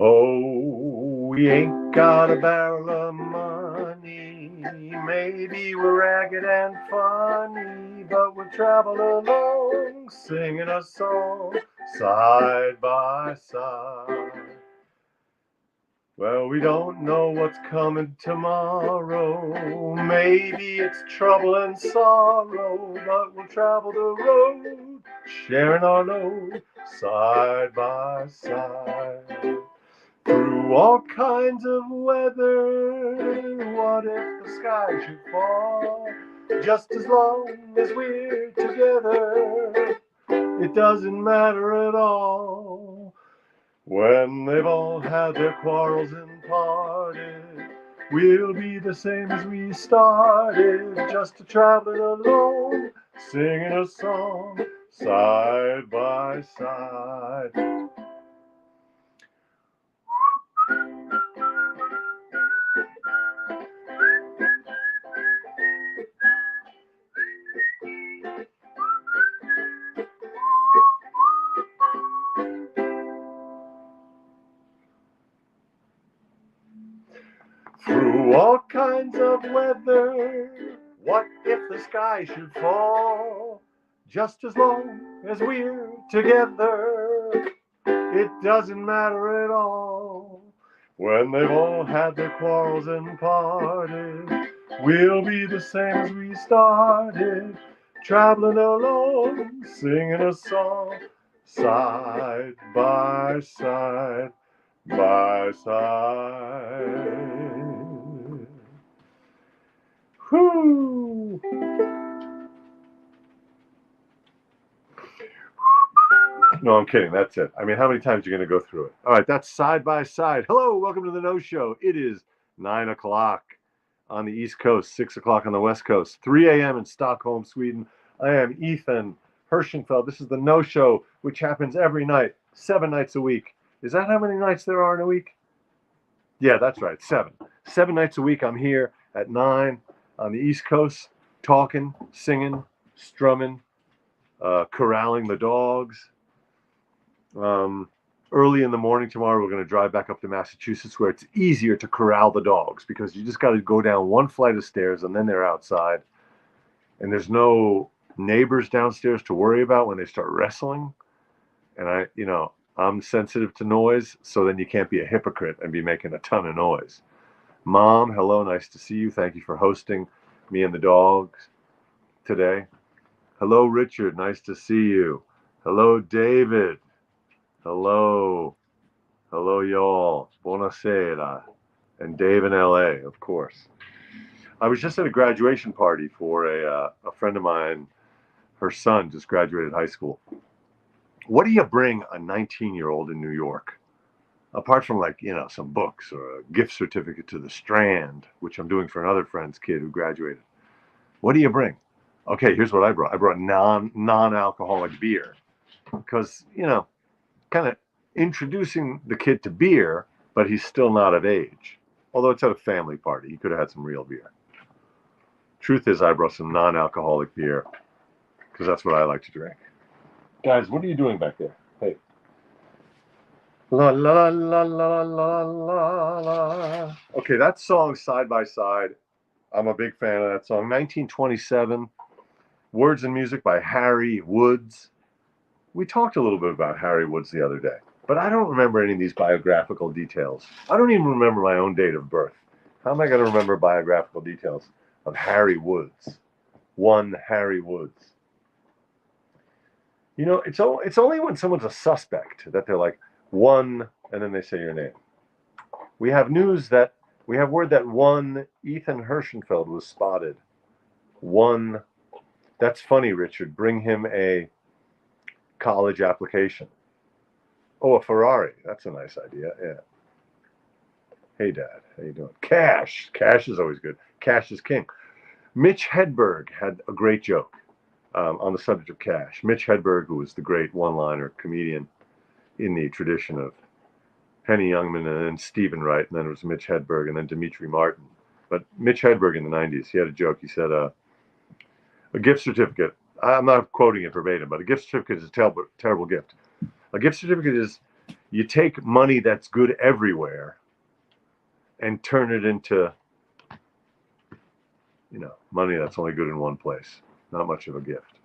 Oh, we ain't got a barrel of money. Maybe we're ragged and funny, but we'll travel along, singing a song side by side. Well, we don't know what's coming tomorrow. Maybe it's trouble and sorrow, but we'll travel the road, sharing our load side by side. Through all kinds of weather, what if the sky should fall? Just as long as we're together, it doesn't matter at all. When they've all had their quarrels and parted, we'll be the same as we started, just a traveling alone, singing a song side by side. Through all kinds of weather, what if the sky should fall? Just as long as we're together, it doesn't matter at all. When they've all had their quarrels and parted, we'll be the same as we started, traveling alone, singing a song, side by side by side. Whoo! No, I'm kidding. That's it. I mean, how many times are you going to go through it? All right, that's side by side. Hello, welcome to the No Show. It is 9 o'clock on the East Coast, 6 o'clock on the West Coast, 3 a.m. in Stockholm, Sweden. I am Ethan Hirschenfeld. This is the No Show, which happens every night, 7 nights a week. Is that how many nights there are in a week? Yeah, that's right, 7. 7 nights a week I'm here at 9 on the East Coast, talking, singing, strumming, corralling the dogs. Early in the morning tomorrow, we're going to drive back up to Massachusetts, where it's easier to corral the dogs because you just got to go down one flight of stairs and then they're outside. And there's no neighbors downstairs to worry about when they start wrestling. And I'm sensitive to noise, so then you can't be a hypocrite and be making a ton of noise. Mom, hello, nice to see you. Thank you for hosting me and the dogs today. Hello, Richard, nice to see you. Hello, David. Hello, y'all. Buonasera. And Dave in LA, of course. I was just at a graduation party for a friend of mine. Her son just graduated high school. What do you bring a 19-year-old in New York? Apart from some books or a gift certificate to the Strand, which I'm doing for another friend's kid who graduated. What do you bring? Okay, here's what I brought. I brought non-alcoholic beer because, kind of introducing the kid to beer, but he's still not of age. Although it's at a family party, he could have had some real beer. Truth is, I brought some non-alcoholic beer because that's what I like to drink. Guys, what are you doing back there? Hey. La la la la la la la. Okay, that song, Side by Side, I'm a big fan of that song. 1927, words and music by Harry Woods. We talked a little bit about Harry Woods the other day, but I don't remember any of these biographical details. I don't even remember my own date of birth. How am I going to remember biographical details of Harry Woods? One Harry Woods. It's only when someone's a suspect that they're like, one, and then they say your name. We have word that one Ethan Hirschenfeld was spotted. One, that's funny, Richard. Bring him a college application. Oh, a Ferrari. That's a nice idea. Yeah. Hey, Dad. How you doing? Cash. Cash is always good. Cash is king. Mitch Hedberg had a great joke on the subject of cash. Mitch Hedberg, who was the great one-liner comedian in the tradition of Henny Youngman and then Stephen Wright, and then it was Mitch Hedberg and then Dimitri Martin. But Mitch Hedberg in the 90s, he had a joke. He said, a gift certificate, I'm not quoting it verbatim, but a gift certificate is a terrible gift. A gift certificate You take money that's good everywhere and turn it into, money that's only good in one place. Not much of a gift.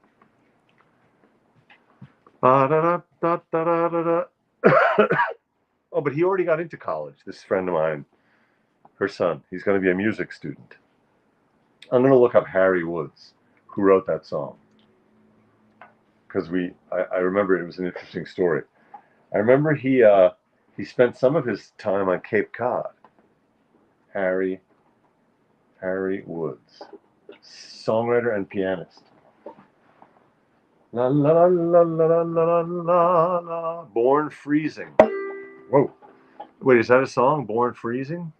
Oh, but he already got into college. This friend of mine, her son, he's going to be a music student. I'm going to look up Harry Woods, who wrote that song, because I remember it was an interesting story. I remember he spent some of his time on Cape Cod. Harry Woods, songwriter and pianist. La la la la la la la la. Born Freezing. Whoa. Wait, is that a song? Born Freezing?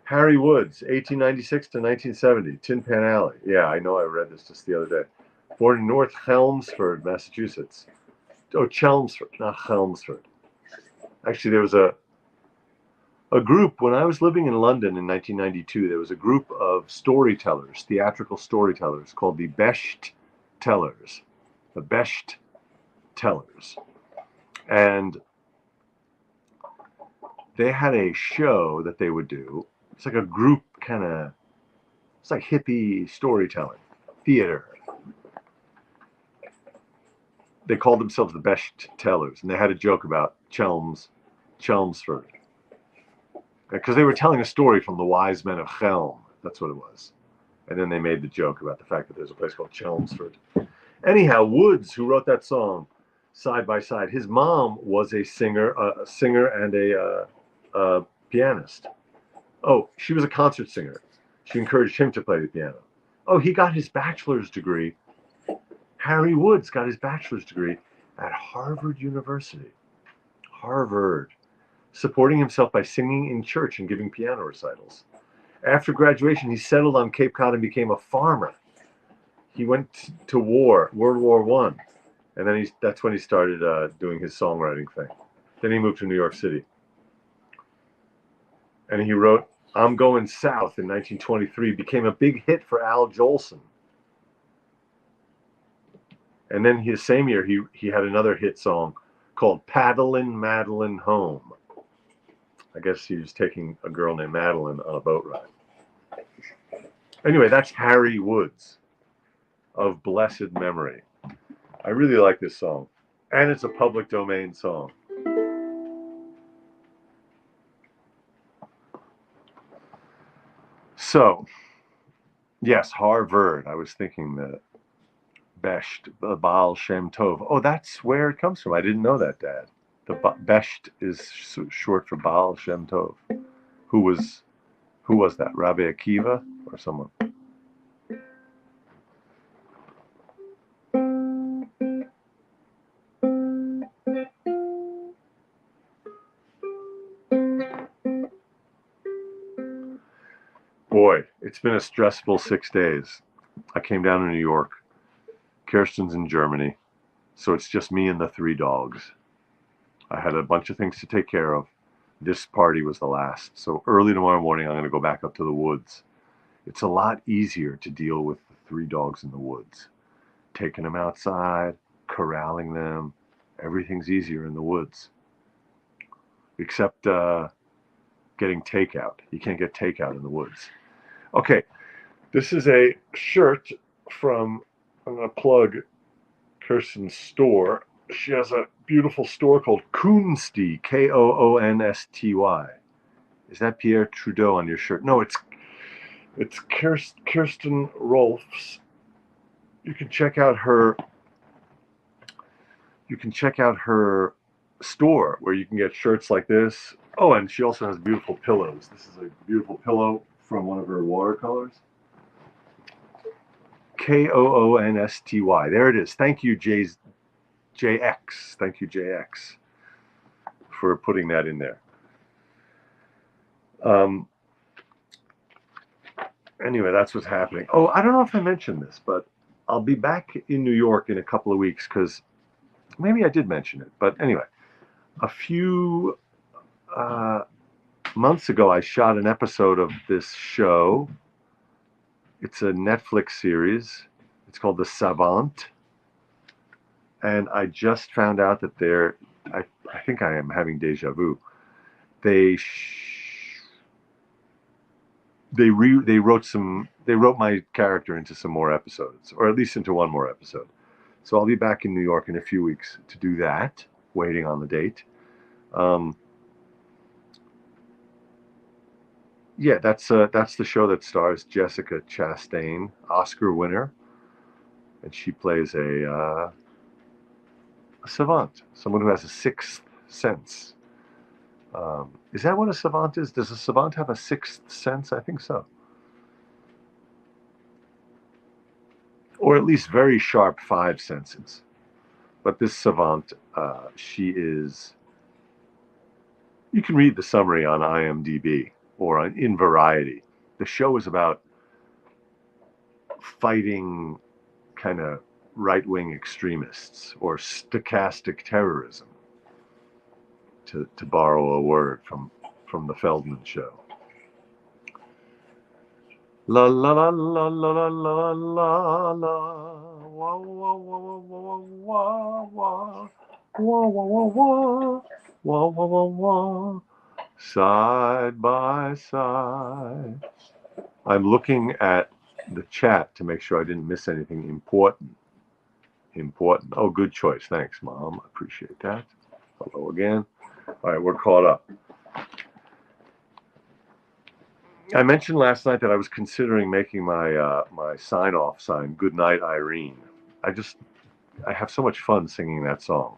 Harry Woods, 1896 to 1970, Tin Pan Alley. Yeah, I know, I read this just the other day. Born in North Chelmsford, Massachusetts. Oh, Chelmsford, not Chelmsford. Actually, there was a group, when I was living in London in 1992, there was a group of storytellers, theatrical storytellers, called the Besht Tellers. The Besht Tellers. And they had a show that they would do. It's like a group kind of, it's like hippie storytelling, theater. They called themselves the Besht Tellers, and they had a joke about Chelmsford. Because they were telling a story from the wise men of Chelm. That's what it was. And then they made the joke about the fact that there's a place called Chelmsford. Anyhow, Woods, who wrote that song, Side by Side, his mom was a singer and a pianist. Oh, she was a concert singer. She encouraged him to play the piano. Oh, he got his bachelor's degree. Harry Woods got his bachelor's degree at Harvard University. Harvard. Supporting himself by singing in church and giving piano recitals. After graduation, he settled on Cape Cod and became a farmer. He went to war, World War I, and then that's when he started doing his songwriting thing. Then he moved to New York City. And he wrote I'm Going South in 1923, became a big hit for Al Jolson. And then his same year, he had another hit song called Paddlin' Madeline Home. I guess he was taking a girl named Madeline on a boat ride. Anyway, that's Harry Woods of blessed memory. I really like this song. And it's a public domain song. So, yes, Harvard. I was thinking the Besht, Baal Shem Tov. Oh, that's where it comes from. I didn't know that, Dad. The Besht is short for Baal Shem Tov. Who was that? Rabbi Akiva or someone? Boy, it's been a stressful 6 days. I came down to New York. Kirsten's in Germany. So it's just me and the 3 dogs. I had a bunch of things to take care of. This party was the last. So early tomorrow morning, I'm going to go back up to the woods. It's a lot easier to deal with the 3 dogs in the woods. Taking them outside, corralling them. Everything's easier in the woods. Except getting takeout. You can't get takeout in the woods. Okay, this is a shirt from, I'm going to plug Kirsten's store. She has a beautiful store called Koonsty, Koonsty. Is that Pierre Trudeau on your shirt? No, it's Kirsten Rolfs. You can check out her store where you can get shirts like this. Oh, and she also has beautiful pillows. This is a beautiful pillow from one of her watercolors. Koonsty. There it is. Thank you, JX. Thank you, JX, for putting that in there. Anyway, that's what's happening. Oh, I don't know if I mentioned this, but I'll be back in New York in a couple of weeks because maybe I did mention it. But anyway, a few months ago, I shot an episode of this show. It's a Netflix series. It's called The Savant. And I just found out that I think think I am having deja vu. They wrote my character into some more episodes, or at least into one more episode. So I'll be back in New York in a few weeks to do that, waiting on the date. Yeah, that's the show that stars Jessica Chastain, Oscar winner, and she plays a savant, someone who has a sixth sense. Is that what a savant is? Does a savant have a sixth sense? I think so. Or at least very sharp five senses. But this savant, she is. You can read the summary on IMDb or in Variety. The show is about fighting kind of right-wing extremists or stochastic terrorism, to borrow a word from the Feldman Show. La la la la la la la la, wah wah wah wah wah wah wah wah wah wah wah wah wah wah, side by side. I'm looking at the chat to make sure I didn't miss anything important. Oh, good choice. Thanks, Mom. I appreciate that. Hello again. All right, we're caught up. I mentioned last night that I was considering making my my sign-off sign, "Good night, Irene." I have so much fun singing that song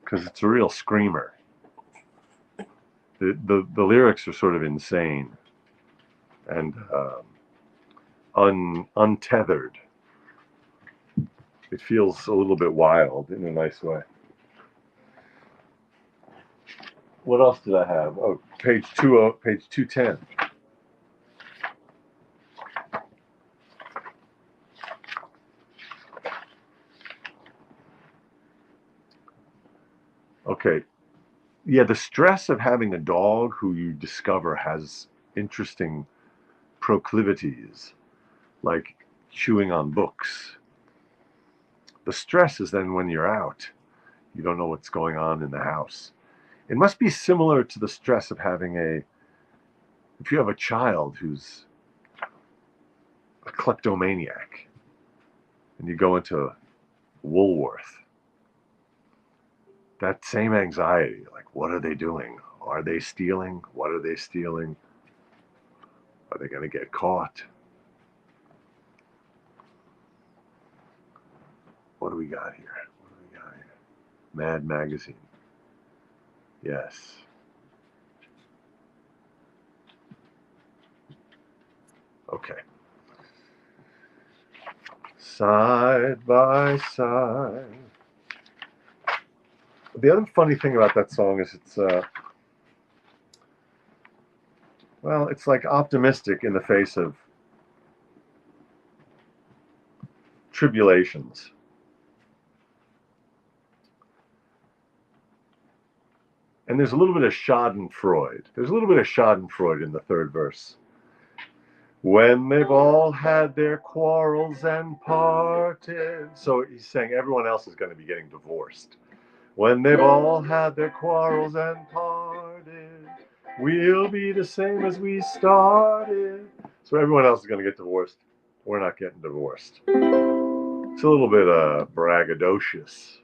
because it's a real screamer. The lyrics are sort of insane and untethered. It feels a little bit wild in a nice way. What else did I have? Oh, page 210. Okay. Yeah, the stress of having a dog who you discover has interesting proclivities, like chewing on books. The stress is then when you're out, you don't know what's going on in the house. It must be similar to the stress of having if you have a child who's a kleptomaniac and you go into Woolworth. That same anxiety, like, what are they doing? Are they stealing? What are they stealing? Are they going to get caught? What do we got here? Mad Magazine. Yes. Okay. Side by side. The other funny thing about that song is it's it's like optimistic in the face of tribulations. And there's a little bit of Schadenfreude. There's a little bit of Schadenfreude in the third verse. When they've all had their quarrels and parted. So he's saying everyone else is going to be getting divorced. When they've all had their quarrels and parted, we'll be the same as we started. So everyone else is going to get divorced. We're not getting divorced. It's a little bit braggadocious.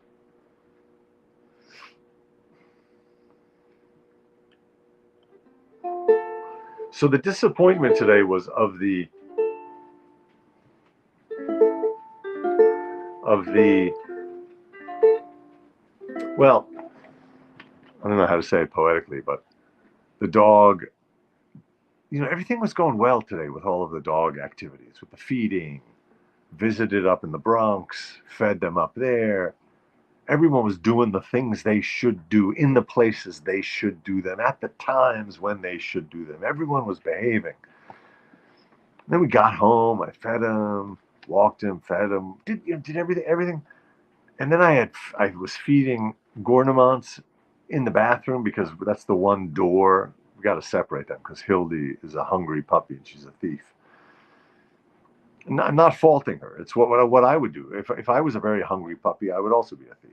So the disappointment today was of the well, I don't know how to say it poetically, but the dog, everything was going well today with all of the dog activities, with the feeding, visited up in the Bronx, fed them up there. Everyone was doing the things they should do in the places they should do them at the times when they should do them. Everyone was behaving. Then we got home. I fed him, walked him, fed him, did everything. And then I was feeding Gornaments in the bathroom because that's the one door. We got to separate them because Hildy is a hungry puppy and she's a thief. I'm not faulting her. It's what I would do. If I was a very hungry puppy, I would also be a thief.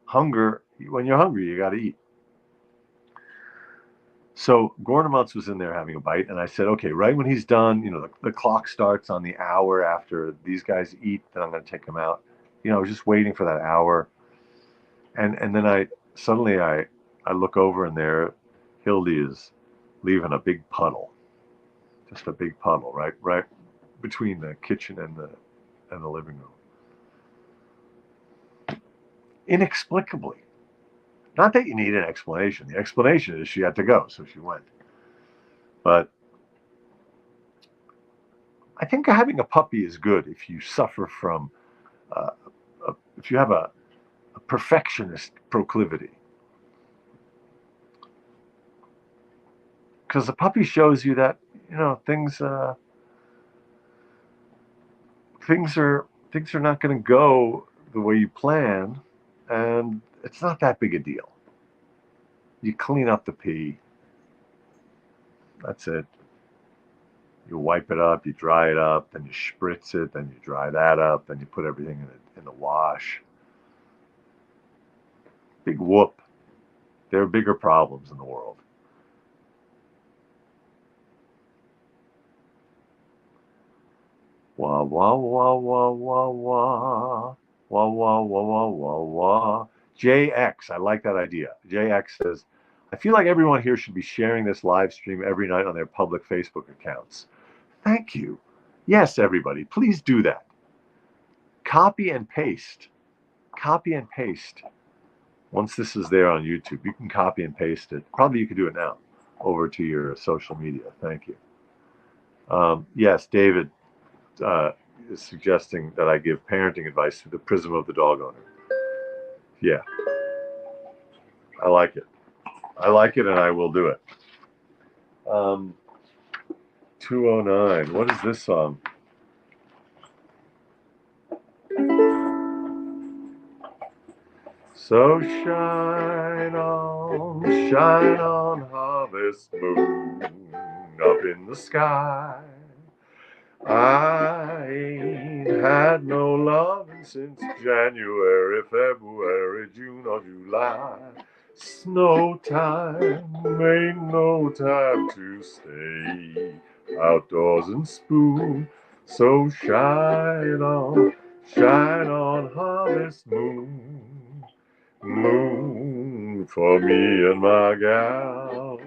Hunger when you're hungry, you got to eat. So Gordon Amounts was in there having a bite, and I said, okay, right when he's done, the clock starts on the hour after these guys eat, then I'm going to take him out. I was just waiting for that hour, and then I look over, and there, Hildy is leaving a big puddle, just a big puddle, right between the kitchen and the living room, inexplicably. Not that you need an explanation. The explanation is she had to go, so she went. But I think having a puppy is good if you suffer from, if you have a perfectionist proclivity. Because the puppy shows you that, things are not going to go the way you plan, and it's not that big a deal. You clean up the pee. That's it. You wipe it up, you dry it up, then you spritz it, then you dry that up, then you put everything in the wash. Big whoop. There are bigger problems in the world. Wah, wah, wah, wah, wah, wah. Wah, wah, wah, wah, wah, wah. JX, I like that idea. JX says, I feel like everyone here should be sharing this live stream every night on their public Facebook accounts. Thank you. Yes, everybody, please do that. Copy and paste. Copy and paste. Once this is there on YouTube, you can copy and paste it. Probably you could do it now over to your social media. Thank you. Yes, David is suggesting that I give parenting advice through the prism of the dog owner. Yeah. I like it. I like it, and I will do it. 209. What is this song? So shine on, harvest moon up in the sky. I ain't had no loving since January, February, June, or July. Snow time ain't no time to stay outdoors and spoon. So shine on, harvest moon, moon for me and my gal.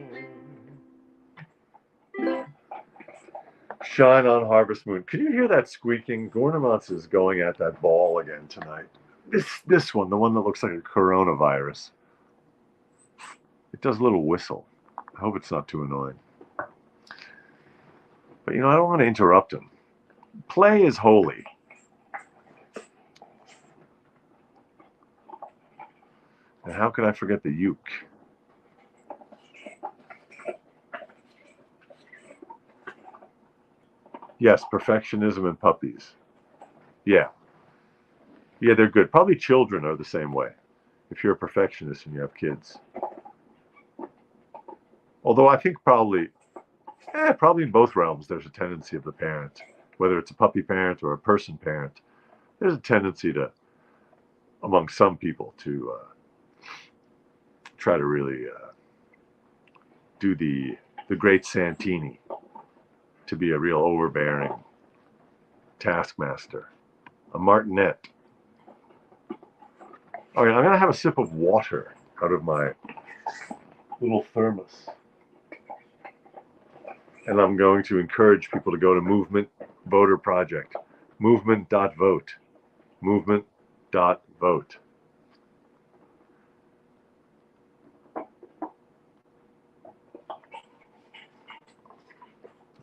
Shine on, harvest moon. Can you hear that squeaking? Gornamonts is going at that ball again tonight. This one, the one that looks like a coronavirus. It does a little whistle. I hope it's not too annoying. But I don't want to interrupt him. Play is holy. And how could I forget the uke? Yes, perfectionism and puppies. Yeah. Yeah, they're good. Probably children are the same way. If you're a perfectionist and you have kids. Although I think probably in both realms, there's a tendency of the parent, whether it's a puppy parent or a person parent, there's a tendency among some people to try to really do the great Santini, to be a real overbearing taskmaster, a martinet. All right, I'm going to have a sip of water out of my little thermos. And I'm going to encourage people to go to Movement Voter Project. Movement.vote. Movement.vote.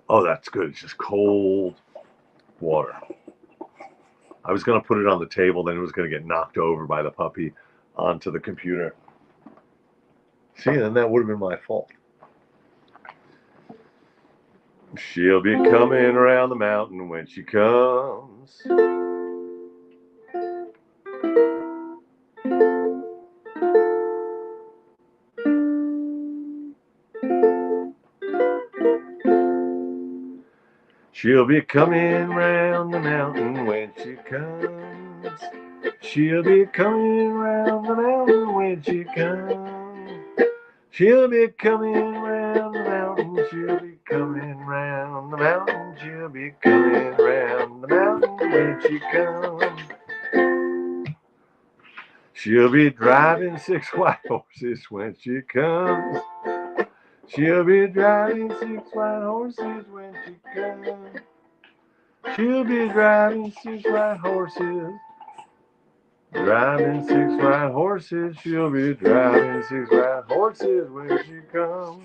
Oh, that's good. It's just cold water. I was going to put it on the table, then it was going to get knocked over by the puppy onto the computer. See, then that would have been my fault. She'll be coming around the mountain when she comes. She'll be coming round the mountain when she comes. She'll be coming round the mountain when she comes. She'll be coming round the mountain. She'll be coming round the mountain. She'll be coming round the mountain when she comes. She'll be driving 6 white horses when she comes. She'll be driving 6 white horses when she comes. She'll be driving 6 white horses. Driving 6 white horses. She'll be driving 6 white horses when she comes.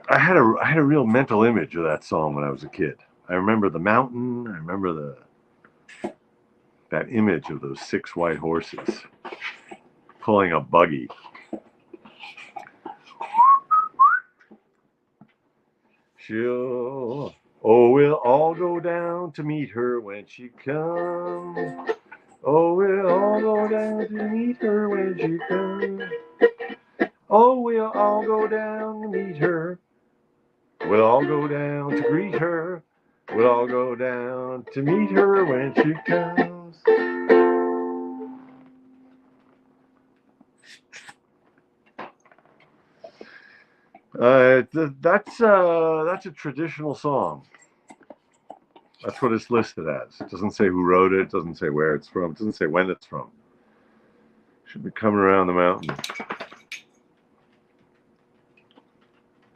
I had a real mental image of that song when I was a kid. I remember the mountain. I remember that image of those 6 white horses pulling a buggy. We'll all go down to meet her when she comes. Oh, we'll all go down to meet her when she comes. Oh, we'll all go down to meet her. We'll all go down to greet her. We'll all go down to meet her when she comes. That's a traditional song. That's what it's listed as. It doesn't say who wrote it. It doesn't say where it's from. It doesn't say when it's from. Should be coming around the mountain.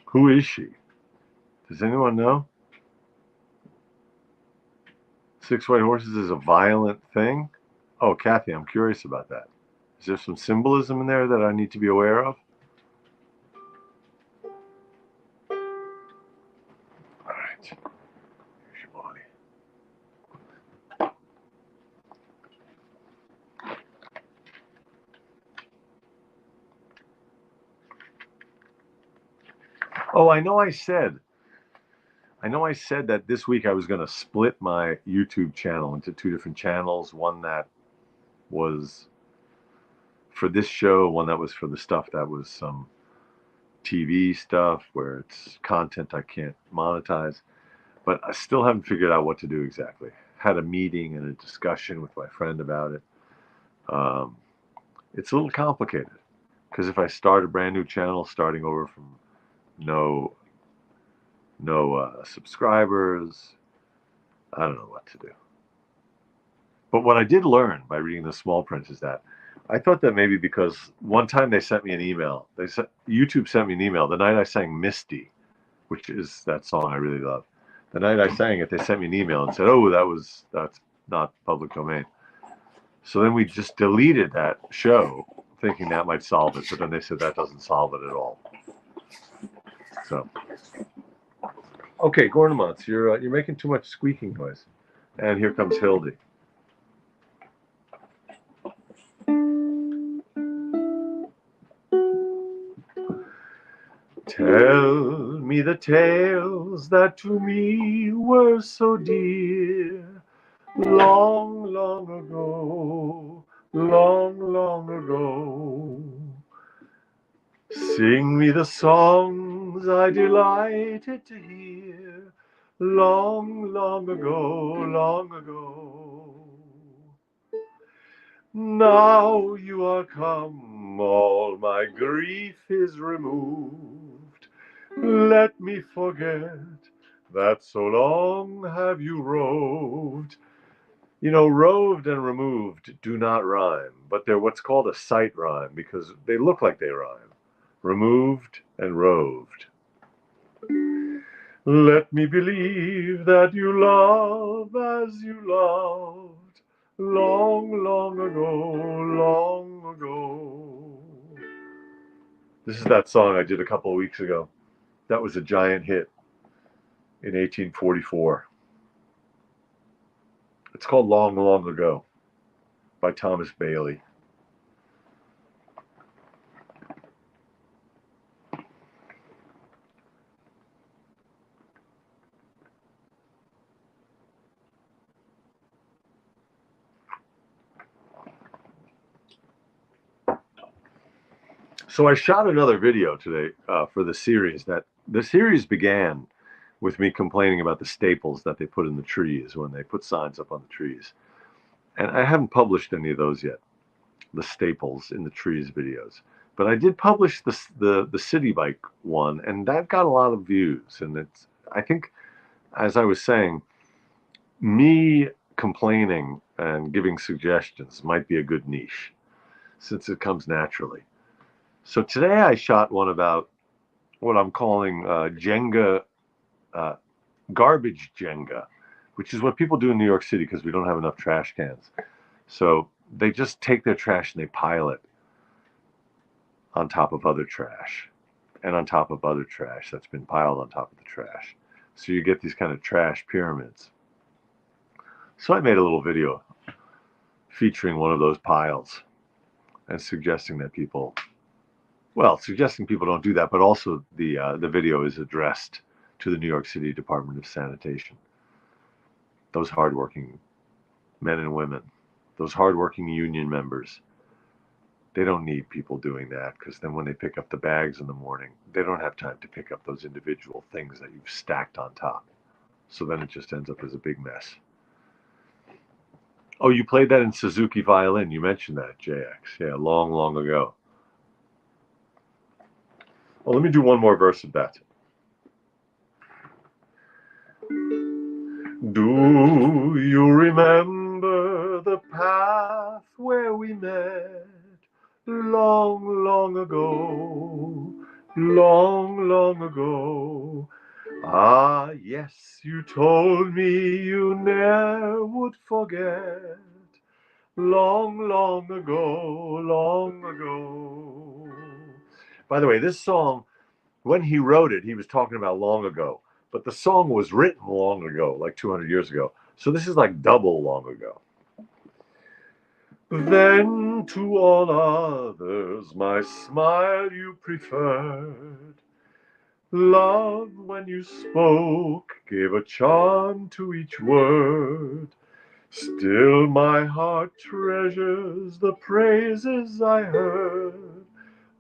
Who is she? Does anyone know? 6 white horses is a violent thing? Oh, Kathy, I'm curious about that. Is there some symbolism in there that I need to be aware of? All right. Here's your body. Oh, I know I said that this week I was going to split my YouTube channel into 2 different channels. One that was for this show, one that was for the stuff that was some TV stuff where it's content I can't monetize. But I still haven't figured out what to do exactly. Had a meeting and a discussion with my friend about it. It's a little complicated because if I start a brand new channel, starting over from no subscribers, I don't know what to do. But what I did learn by reading the small print is that I thought that maybe because one time they sent me an email. YouTube sent me an email the night I sang Misty, which is that song I really love. The night I sang it, they sent me an email and said, "Oh, that's not public domain." So then we just deleted that show, thinking that might solve it. But then they said that doesn't solve it at all. So, okay, Gornamonts, you're making too much squeaking noise, and here comes Hildy. Tell me the tales that to me were so dear, long, long ago, long, long ago. Sing me the songs I delighted to hear, long, long ago, long ago. Now you are come, all my grief is removed. Let me forget that so long have you roved. You know, roved and removed do not rhyme, but they're what's called a sight rhyme because they look like they rhyme. Removed and roved. Let me believe that you love as you loved long, long ago, long ago. This is that song I did a couple of weeks ago. That was a giant hit in 1844. It's called Long, Long Ago by Thomas Bailey. So I shot another video today for the series. The series began with me complaining about the staples that they put in the trees when they put signs up on the trees. And I haven't published any of those yet, the staples in the trees videos. But I did publish the city bike one, and that got a lot of views. And it's, I think, as I was saying, me complaining and giving suggestions might be a good niche since it comes naturally. So today I shot one about what I'm calling Jenga, garbage Jenga, which is what people do in New York City because we don't have enough trash cans. So they just take their trash and they pile it on top of other trash and on top of other trash that's been piled on top of the trash. So you get these kind of trash pyramids. So I made a little video featuring one of those piles and suggesting people don't do that, but also the video is addressed to the New York City Department of Sanitation. Those hardworking men and women, those hardworking union members, they don't need people doing that, because then when they pick up the bags in the morning, they don't have time to pick up those individual things that you've stacked on top. So then it just ends up as a big mess. Oh, you played that in Suzuki violin. You mentioned that, JX. Yeah, long, long ago. Well, let me do one more verse of that. Do you remember the path where we met long, long ago? Long, long ago. Ah, yes, you told me you never would forget. Long, long ago, long ago. By the way, this song, when he wrote it, he was talking about long ago. But the song was written long ago, like 200 years ago. So this is like double long ago. Then to all others, my smile you preferred. Love, when you spoke, gave a charm to each word. Still my heart treasures the praises I heard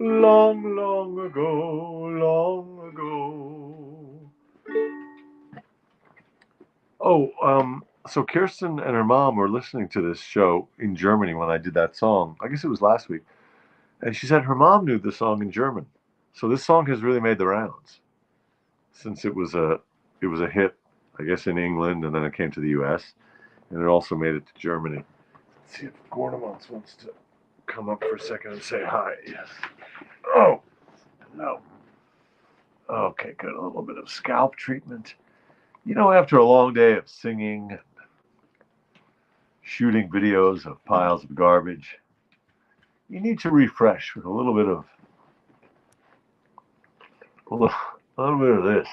long, long ago, long ago. Oh, so Kirsten and her mom were listening to this show in Germany when I did that song. I guess it was last week. And she said her mom knew the song in German. So this song has really made the rounds since it was a hit, I guess, in England, and then it came to the US, and it also made it to Germany. Let's see if Gornamons wants to come up for a second and say hi. Yes. Oh, no. Okay, good. A little bit of scalp treatment. You know, after a long day of singing and shooting videos of piles of garbage, you need to refresh with a little bit of this.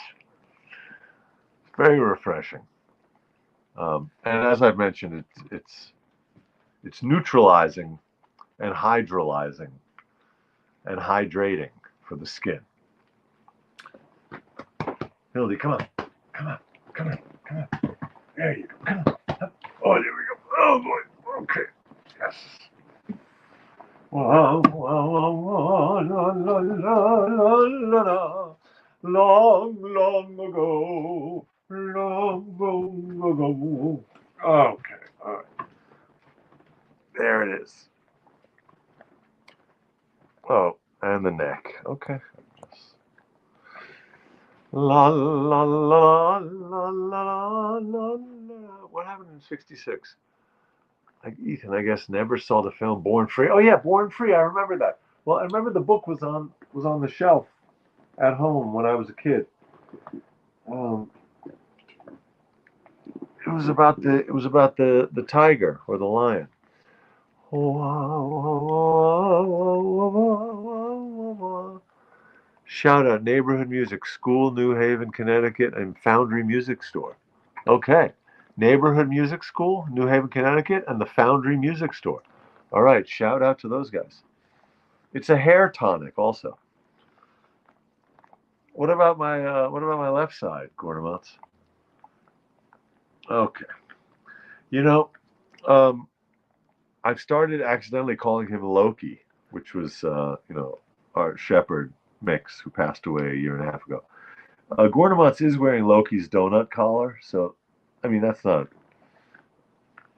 It's very refreshing. And as I've mentioned, it's neutralizing and hydrolyzing and hydrating for the skin. Hildy, come on. There you go. Come on. Oh, there we go. Oh boy. Okay. Yes. Long, long ago. Long ago. Okay. All right. There it is. Oh, and the neck. Okay. La la la la la la la. What happened in '66? Ethan, I guess, never saw the film Born Free. Oh yeah, Born Free. I remember that. Well, I remember the book was on the shelf at home when I was a kid. It was about the tiger or the lion. Shout out Neighborhood Music School, New Haven, Connecticut, and Foundry Music Store. Okay. Neighborhood Music School, New Haven, Connecticut, and the Foundry Music Store. All right, shout out to those guys. It's a hair tonic also. What about my left side, Gordamots? Okay. You know, I've started accidentally calling him Loki, which was Art Shepherd mix, who passed away a year and a half ago. Gornamots is wearing Loki's donut collar, so I mean that's not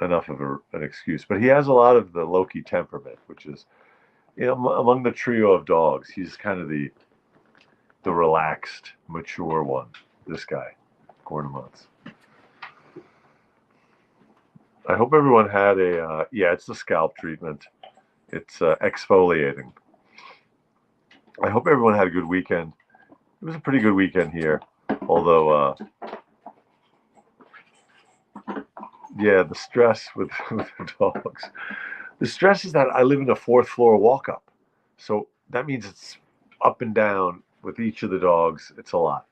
enough of an excuse. But he has a lot of the Loki temperament, which is, among the trio of dogs, he's kind of the relaxed, mature one. This guy, Gornamots. I hope everyone had yeah, it's the scalp treatment. It's exfoliating. I hope everyone had a good weekend. It was a pretty good weekend here, although yeah, the stress with the dogs. The stress is that I live in a fourth floor walk up. So that means it's up and down with each of the dogs. It's a lot.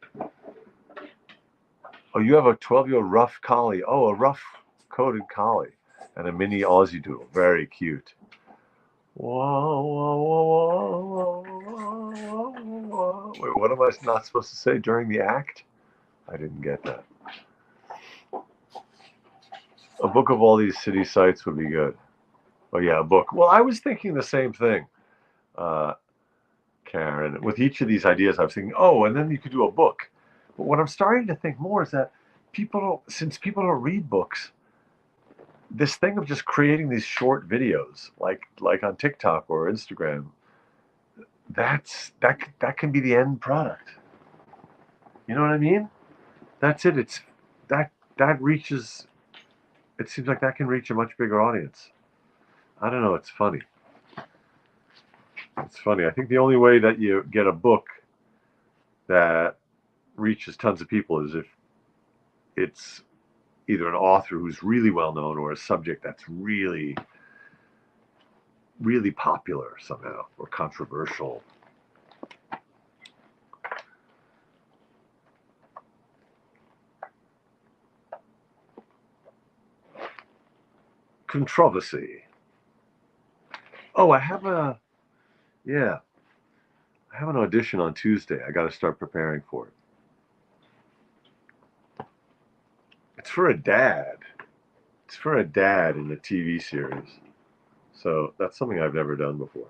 Oh, you have a 12-year-old rough collie. Oh, a rough coated collie and a mini Aussie Doodle. Very cute. Whoa, whoa, whoa, whoa, whoa, whoa. Wait, what am I not supposed to say during the act? I didn't get that. A book of all these city sights would be good. Oh, yeah, a book. Well, I was thinking the same thing, Karen. With each of these ideas, I was thinking, oh, and then you could do a book. But what I'm starting to think more is that since people don't read books, this thing of just creating these short videos, like on TikTok or Instagram, that can be the end product. You know what I mean? That's it. It's that reaches. It seems like that can reach a much bigger audience. I don't know. It's funny. It's funny. I think the only way that you get a book that reaches tons of people is if it's either an author who's really well known or a subject that's really, really popular somehow or controversial. Controversy. Oh, I have an audition on Tuesday. I got to start preparing for it. It's for a dad. It's for a dad in a TV series. So that's something I've never done before.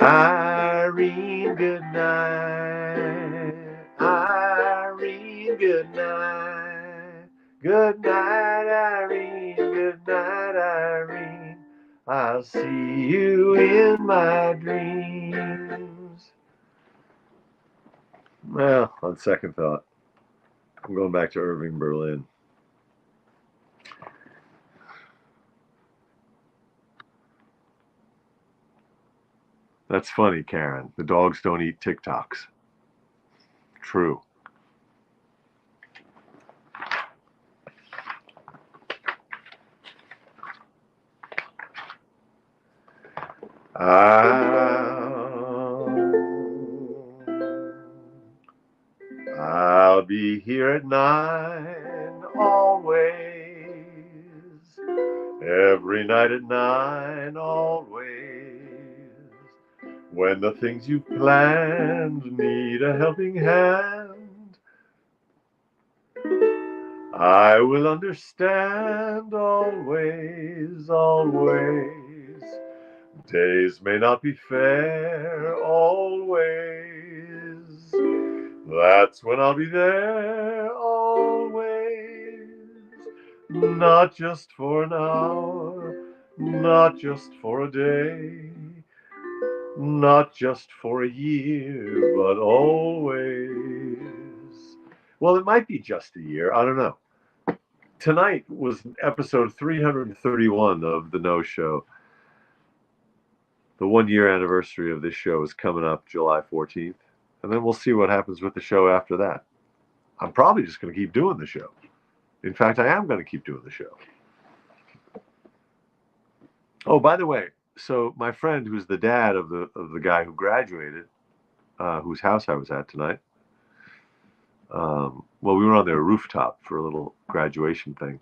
Irene, good night. Irene, good night. Good night, Irene. Good night, Irene. I'll see you in my dreams. Well, on second thought, I'm going back to Irving, Berlin. That's funny, Karen. The dogs don't eat TikToks. True. I'll be here at 9 always. Every night at 9 always. When the things you've planned need a helping hand, I will understand always, always. Days may not be fair always. That's when I'll be there always. Not just for an hour, not just for a day, not just for a year, but always. Well, it might be just a year. I don't know. Tonight was episode 331 of the nosho. The 1 year anniversary of this show is coming up July 14th. And then we'll see what happens with the show after that. I'm probably just going to keep doing the show. In fact, I am going to keep doing the show. Oh, by the way, so my friend, who's the dad of the guy who graduated, whose house I was at tonight. Well, we were on their rooftop for a little graduation thing.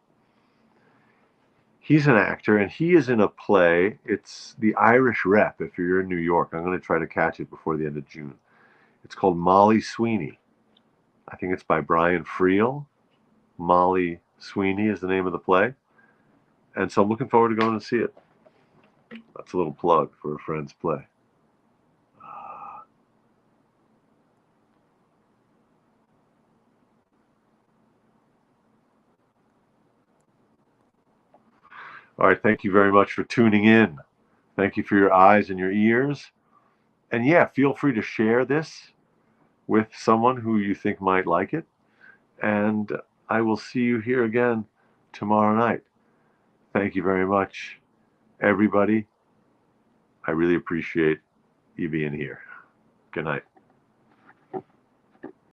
He's an actor, and he is in a play. It's The Irish Rep. If you're in New York, I'm going to try to catch it before the end of June. It's called Molly Sweeney. I think it's by Brian Friel. Molly Sweeney is the name of the play. And so I'm looking forward to going to see it. That's a little plug for a friend's play. All right. Thank you very much for tuning in. Thank you for your eyes and your ears. And yeah, feel free to share this with someone who you think might like it. And I will see you here again tomorrow night. Thank you very much, everybody. I really appreciate you being here. Good night.